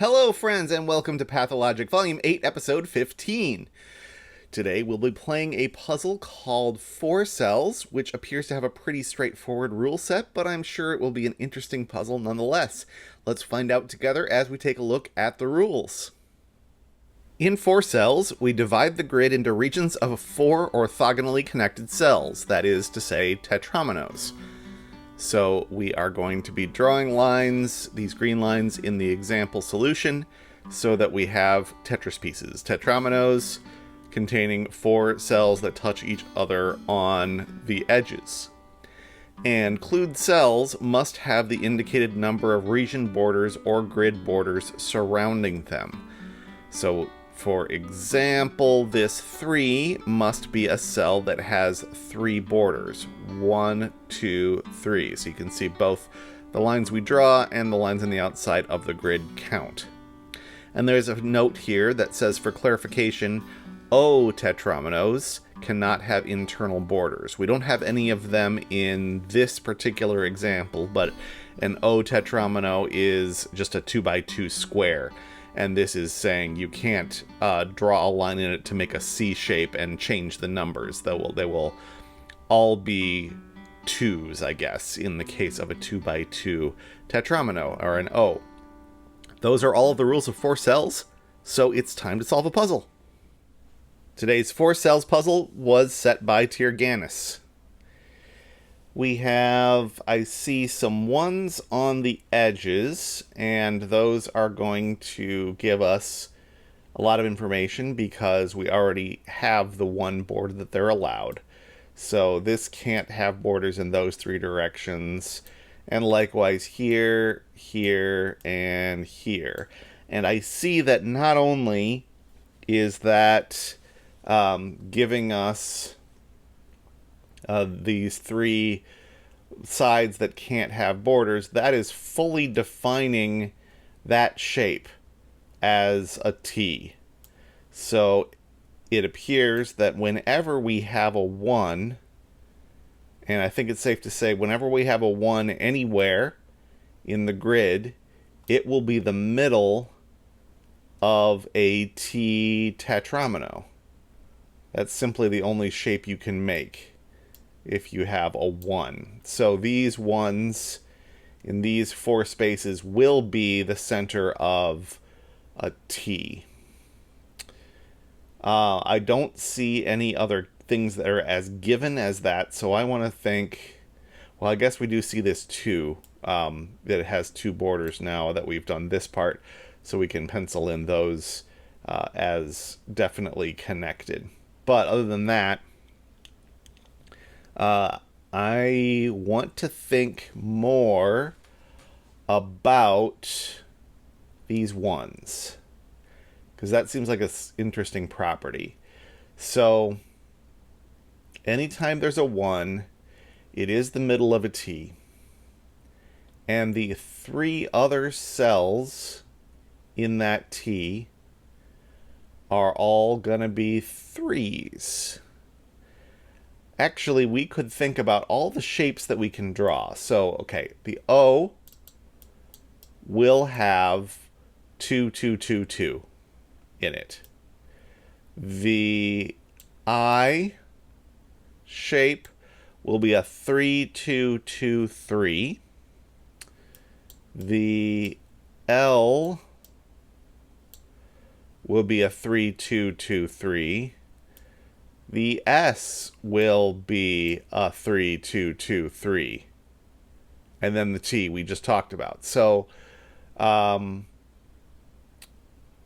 Hello, friends, and welcome to Pathologic, Volume 8, Episode 15. Today, we'll be playing a puzzle called 4 Cells, which appears to have a pretty straightforward rule set, but I'm sure it will be an interesting puzzle nonetheless. Let's find out together as we take a look at the rules. In 4 cells, we divide the grid into regions of 4 orthogonally connected cells, that is to say, tetrominoes. So we are going to be drawing lines, these green lines, in the example solution, so that we have Tetris pieces, tetrominoes, containing 4 cells that touch each other on the edges. And clued cells must have the indicated number of region borders or grid borders surrounding them. So, for example, this 3 must be a cell that has 3 borders. 1, 2, 3. So you can see both the lines we draw and the lines on the outside of the grid count. And there's a note here that says, for clarification, O tetrominoes cannot have internal borders. We don't have any of them in this particular example, but an O tetromino is just a 2x2 square. And this is saying you can't draw a line in it to make a C shape and change the numbers. They will all be 2s, I guess, in the case of a 2x2 tetromino, or an O. Those are all of the rules of 4 cells, so it's time to solve a puzzle. Today's 4 cells puzzle was set by Tyrgannus. We have, I see, some 1s on the edges, and those are going to give us a lot of information because we already have the 1 border that they're allowed. So this can't have borders in those 3 directions, and likewise here, here, and here. And I see that not only is that giving us these 3 sides that can't have borders, that is fully defining that shape as a T. So it appears that whenever we have a 1, and I think it's safe to say whenever we have a 1 anywhere in the grid, it will be the middle of a T tetromino. That's simply the only shape you can make if you have a 1. So these 1s in these 4 spaces will be the center of a T. I don't see any other things that are as given as that, so I want to think, well, I guess we do see this 2, that it has 2 borders now that we've done this part, so we can pencil in those as definitely connected. But other than that, I want to think more about these 1s, because that seems like an interesting property. So anytime there's a 1, it is the middle of a T, and the 3 other cells in that T are all gonna be 3s. Actually, we could think about all the shapes that we can draw. So, okay, the O will have 2, 2, 2, 2 in it. The I shape will be a 3, 2, 2, 3. The L will be a 3, 2, 2, 3. The S will be a 3, 2, 2, 3. And then the T we just talked about. So,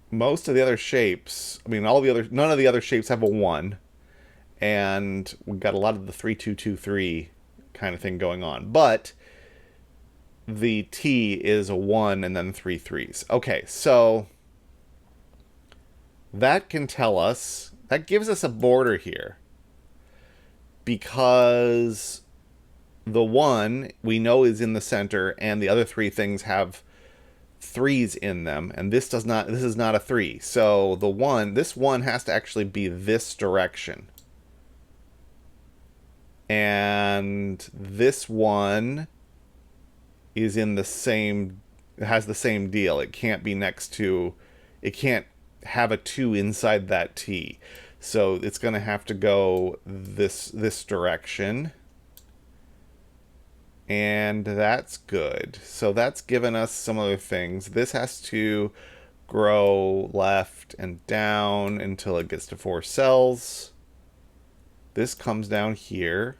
most of the other shapes, none of the other shapes have a 1. And we've got a lot of the 3, 2, 2, 3 kind of thing going on. But the T is a 1 and then 3 3s. Okay, so that can tell us, that gives us a border here, because the 1 we know is in the center and the other 3 things have 3s in them, and this is not a 3. So this 1 has to actually be this direction. And this 1 is in the same it has the same deal. It can't be next to, it can't have a 2 inside that T. So it's going to have to go this direction. And that's good. So that's given us some other things. This has to grow left and down until it gets to 4 cells. This comes down here.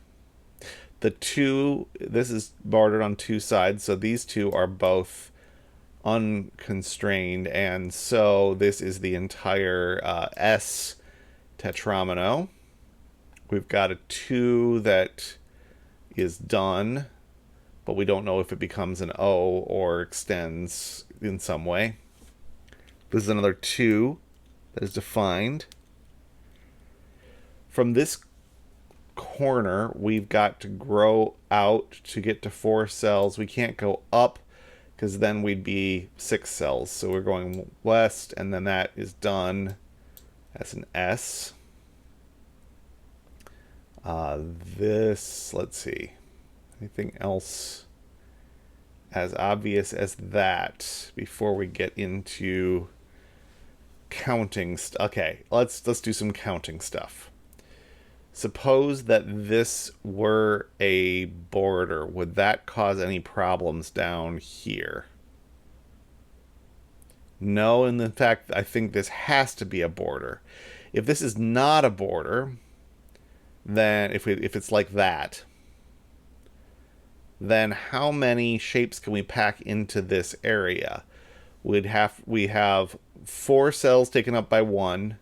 The 2, this is bordered on 2 sides, so these 2 are both unconstrained, and so this is the entire S tetramino. We've got a 2 that is done, but we don't know if it becomes an O or extends in some way. This is another 2 that is defined. From this corner, we've got to grow out to get to 4 cells. We can't go up because then we'd be 6 cells. So we're going west, and then that is done as an S. This, let's see, anything else as obvious as that before we get into counting okay, let's do some counting stuff. Suppose that this were a border. Would that cause any problems down here? No, and in fact, I think this has to be a border. If this is not a border, then if it's like that, then how many shapes can we pack into this area? We have 4 cells taken up by 1,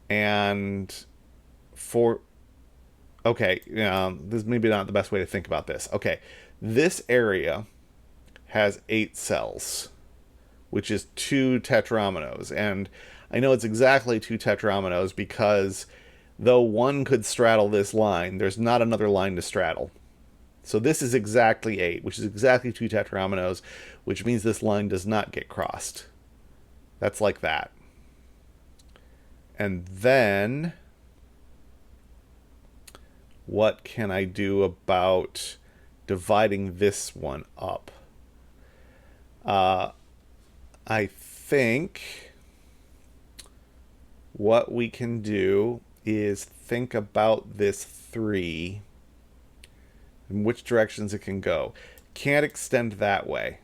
and 4. Okay, this is maybe not the best way to think about this. Okay, this area has 8 cells, which is 2 tetrominoes, and I know it's exactly 2 tetrominoes because though one could straddle this line, there's not another line to straddle. So this is exactly 8, which is exactly 2 tetrominoes, which means this line does not get crossed. That's like that. And then what can I do about dividing this one up? I think what we can do is think about this 3 and which directions it can go. Can't extend that way,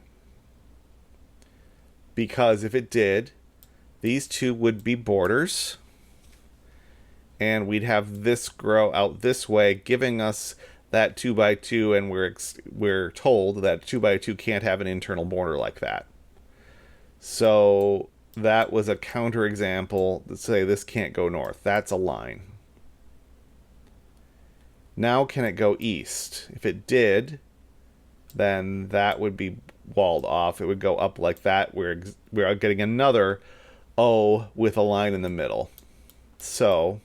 because if it did, these 2 would be borders, and we'd have this grow out this way, giving us that 2 by 2, and we're told that 2 by 2 can't have an internal border like that. So that was a counterexample to say this can't go north. That's a line. Now can it go east? If it did, then that would be walled off. It would go up like that. We're getting another O with a line in the middle. So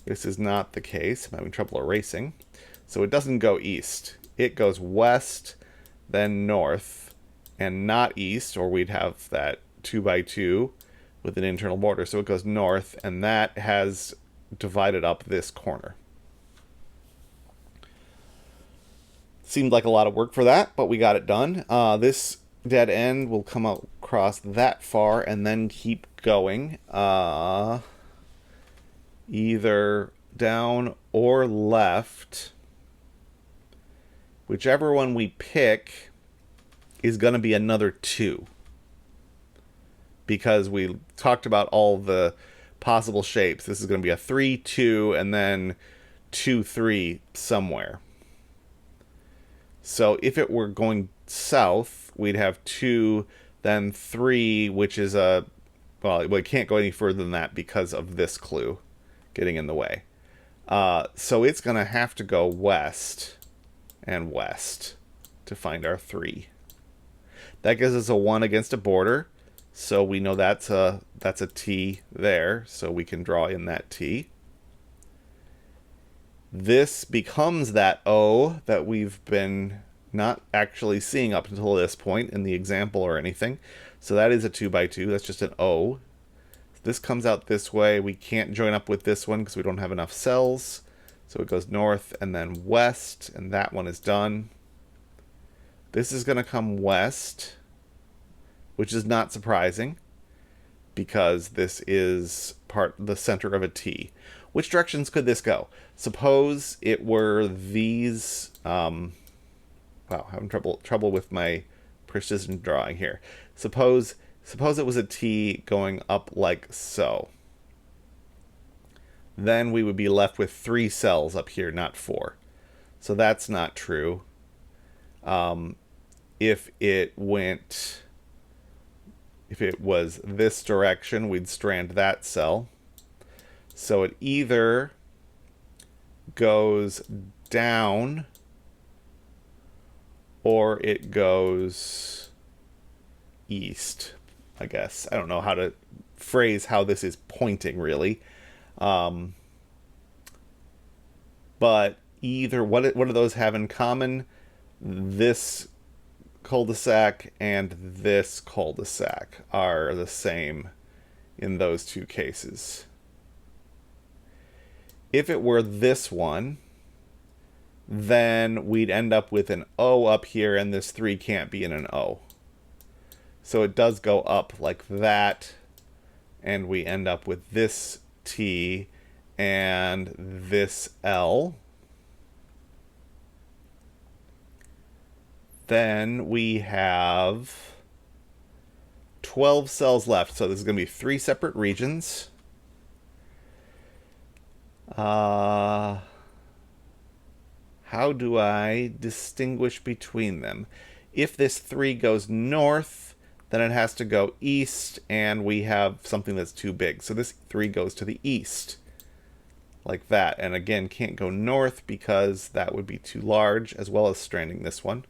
this is not the case. I'm having trouble erasing. So it doesn't go east. It goes west, then north, and not east, or we'd have that 2 by 2 with an internal border. So it goes north, and that has divided up this corner. Seemed like a lot of work for that, but we got it done. This dead end will come across that far and then keep going. Either down or left. Whichever one we pick is going to be another 2. Because we talked about all the possible shapes. This is going to be a 3, 2, and then 2, 3 somewhere. So if it were going south, we'd have 2, then 3, which is a... Well, we can't go any further than that because of this clue getting in the way. So it's going to have to go west and west to find our 3. That gives us a 1 against a border. So we know that's a T there. So we can draw in that T. This becomes that O that we've been not actually seeing up until this point in the example or anything. So that is a 2 by 2. That's just an O. This comes out this way. We can't join up with this one because we don't have enough cells. So it goes north and then west, and that one is done. This is going to come west, which is not surprising because this is the center of a T. Which directions could this go? Suppose it were these. Wow, having trouble with my precision drawing here. Suppose it was a T going up like so. Then we would be left with 3 cells up here, not 4. So that's not true. If it was this direction, we'd strand that cell. So it either goes down or it goes east, I guess. I don't know how to phrase how this is pointing, really. But either, what do those have in common? This cul-de-sac and this cul-de-sac are the same in those 2 cases. If it were this one, then we'd end up with an O up here, and this 3 can't be in an O. So it does go up like that, and we end up with this T and this L. Then we have 12 cells left, so this is going to be 3 separate regions. How do I distinguish between them? If this 3 goes north, then it has to go east, and we have something that's too big. So this 3 goes to the east, like that. And again, can't go north because that would be too large, as well as stranding this one.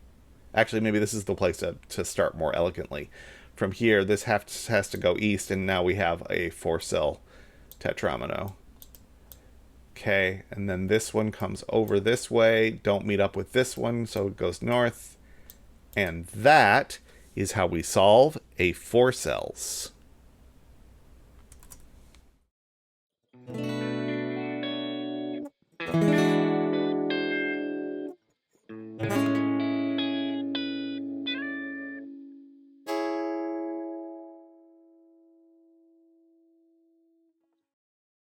Actually, maybe this is the place to start more elegantly. From here, this has to go east, and now we have a 4-cell tetromino. Okay, and then this one comes over this way. Don't meet up with this one, so it goes north. And that is how we solve a 4 cells.